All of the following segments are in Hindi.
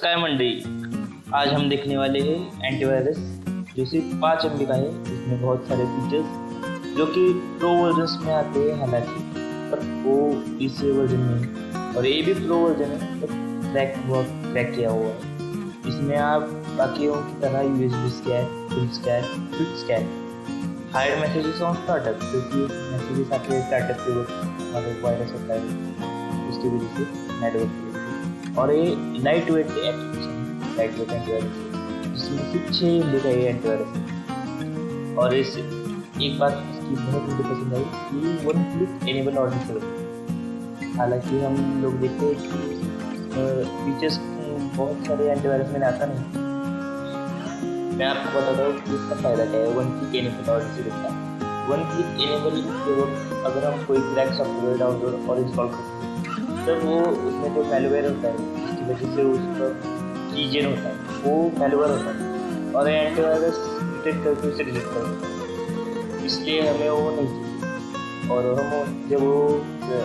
नमस्कार मंडली, आज हम देखने वाले हैं एंटीवायरस जो सिर्फ 5 MB का है। इसमें बहुत सारे फीचर्स जो कि प्रो वर्जन्स में आते हैं, हालांकि पर वो इस वर्जन में और ये भी प्रो वर्जन है, पर क्रैक किया हुआ है। इसमें आप बाकियों की तरह USB scan, full scan, quick scan, hide messages on startup, क्योंकि मैसेजेस आपके स्टार्टअप पे वायरस होता है, उसकी वजह से नेटवर्क। और ये लाइट वेट एप्लीकेशन है, लाइट वेट एंटीवायरस, जिसमें सिर्फ 6 MB का ये एंटीवायरस है। और इस एक बात इसकी बहुत मुझे पसंद आई कि 1 क्लिक एनेबल ऑडियो सर्विस। हालांकि हम लोग देखते हैं कि फीचर्स बहुत सारे एंटीवायरस में आता नहीं। मैं आपको बताता हूँ कि इसका फायदा क्या है 1 क्लिक एनेबल ऑडियो सर्विस का। 1 क्लिक एनेबल केवल अगर हम कोई क्रैक सॉफ्टवेयर डाउनलोड और इंस्टॉल करते हैं तब वो उसमें जो मेलवेयर होता है जिसकी वजह से उसका रीजन होता है वो मेलवेयर होता है और एंटीवायरस डिटेक्ट करके उसे डिलीट कर देता है, इसलिए हमें वो नहीं चाहिए। और हम जब वो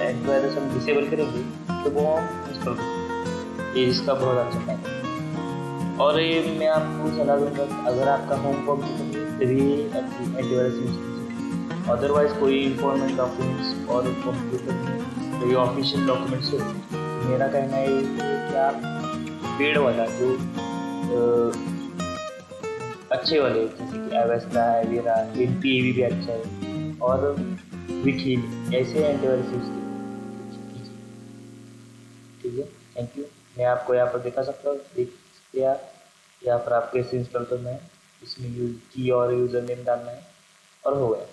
एंटीवायरस हम डिसेबल करेंगे तो वो हम इंस्टॉल करेंगे। ये इसका बहुत अच्छा फायदा है। और ये मैं आपको सलाह दूँगा अगर आपका होम कंप्यूटर है तभी एंटीवायरस यूज कीजिए, अदरवाइज कोई इंपॉर्टेंट डॉक्यूमेंट्स और कंप्यूटर में तो ये ऑफिशियल डॉक्यूमेंट्स हो। मेरा कहना है कि आप पेड वाला जो अच्छे वाले जैसे कि एवेस्टा है, वीरा, NPAV भी अच्छा है और विकील ऐसे एंटीवायरस यूज कीजिए। ठीक है, थैंक यू। मैं आपको यहाँ पर दिखा सकता हूँ, देख सकते हैं आप यहाँ पर आप कैसे इंस्टॉल करना है। इसमें की और यूज़र नेम डालना है और हो गया।